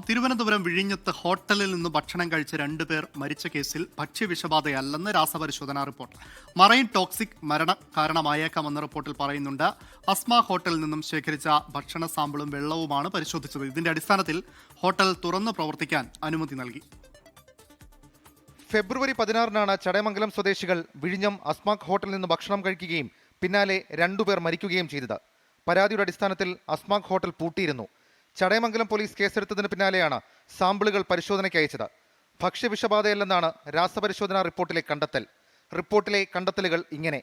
തിരുവനന്തപുരം വിഴിഞ്ഞത്ത് ഹോട്ടലിൽ നിന്ന് ഭക്ഷണം കഴിച്ച 2 പേർ മരിച്ച കേസിൽ ഭക്ഷ്യവിഷബാധയല്ലെന്ന് രാസപരിശോധനാ റിപ്പോർട്ട്. മറൈൻ ടോക്സിക് മരണം കാരണമായേക്കാമെന്ന റിപ്പോർട്ടിൽ പറയുന്നുണ്ട്. അസ്മ ഹോട്ടലിൽ നിന്നും ശേഖരിച്ച ഭക്ഷണ സാമ്പിളും വെള്ളവുമാണ് പരിശോധിച്ചത്. ഇതിന്റെ അടിസ്ഥാനത്തിൽ ഹോട്ടൽ തുറന്നു പ്രവർത്തിക്കാൻ അനുമതി നൽകി. ഫെബ്രുവരി 16-നാണ് ചടയമംഗലം സ്വദേശികൾ വിഴിഞ്ഞം അസ്മാക് ഹോട്ടലിൽ നിന്ന് ഭക്ഷണം കഴിക്കുകയും പിന്നാലെ 2 പേർ മരിക്കുകയും ചെയ്തത്. പരാതിയുടെ അടിസ്ഥാനത്തിൽ അസ്മാക് ഹോട്ടൽ പൂട്ടിയിരുന്നു. ചടയമംഗലം പോലീസ് കേസെടുത്തതിന് പിന്നാലെയാണ് സാമ്പിളുകൾ പരിശോധനയ്ക്ക് അയച്ചത്. ഭക്ഷ്യവിഷബാധയല്ലെന്നാണ് രാസപരിശോധനാ റിപ്പോർട്ടിലെ കണ്ടെത്തൽ. റിപ്പോർട്ടിലെ കണ്ടെത്തലുകൾ ഇങ്ങനെ: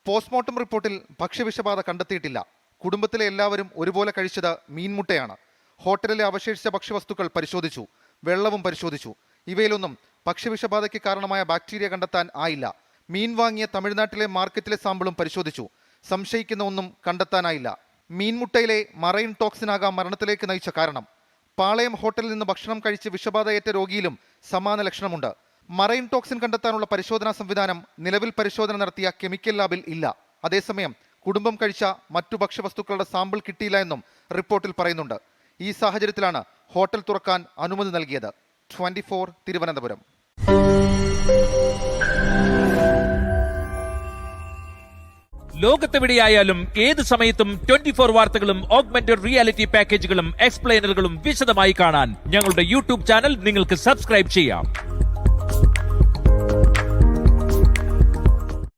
പോസ്റ്റ്മോർട്ടം റിപ്പോർട്ടിൽ ഭക്ഷ്യവിഷബാധ കണ്ടെത്തിയിട്ടില്ല. കുടുംബത്തിലെ എല്ലാവരും ഒരുപോലെ കഴിച്ചത് മീൻമുട്ടയാണ്. ഹോട്ടലിലെ അവശേഷിച്ച ഭക്ഷ്യവസ്തുക്കൾ പരിശോധിച്ചു, വെള്ളവും പരിശോധിച്ചു. ഇവയിലൊന്നും ഭക്ഷ്യവിഷബാധയ്ക്ക് കാരണമായ ബാക്ടീരിയ കണ്ടെത്താൻ ആയില്ല. മീൻ വാങ്ങിയ തമിഴ്നാട്ടിലെ മാർക്കറ്റിലെ സാമ്പിളും പരിശോധിച്ചു. സംശയിക്കുന്ന ഒന്നും കണ്ടെത്താനായില്ല. മീൻമുട്ടയിലെ മറൈൻ ടോക്സിനാകാം മരണത്തിലേക്ക് നയിച്ച കാരണം. പാളയം ഹോട്ടലിൽ നിന്ന് ഭക്ഷണം കഴിച്ച് വിഷബാധയേറ്റ രോഗിയിലും സമാന ലക്ഷണമുണ്ട്. മറൈൻ ടോക്സിൻ കണ്ടെത്താനുള്ള പരിശോധനാ സംവിധാനം നിലവിൽ പരിശോധന നടത്തിയ കെമിക്കൽ ലാബിൽ ഇല്ല. അതേസമയം കുടുംബം കഴിച്ച മറ്റു ഭക്ഷ്യവസ്തുക്കളുടെ സാമ്പിൾ കിട്ടിയില്ല എന്നും റിപ്പോർട്ടിൽ പറയുന്നുണ്ട്. ഈ സാഹചര്യത്തിലാണ് ഹോട്ടൽ തുറക്കാൻ അനുമതി നൽകിയത്. 24 തിരുവനന്തപുരം. ലോകത്തെവിടെയായാലും ഏത് സമയത്തും 24 വാർത്തകളും ഓഗ്മെന്റഡ് റിയാലിറ്റി പാക്കേജുകളും എക്സ്പ്ലെയിനറുകളും വിശദമായി കാണാൻ ഞങ്ങളുടെ യൂട്യൂബ് ചാനൽ നിങ്ങൾക്ക് സബ്സ്ക്രൈബ് ചെയ്യാം.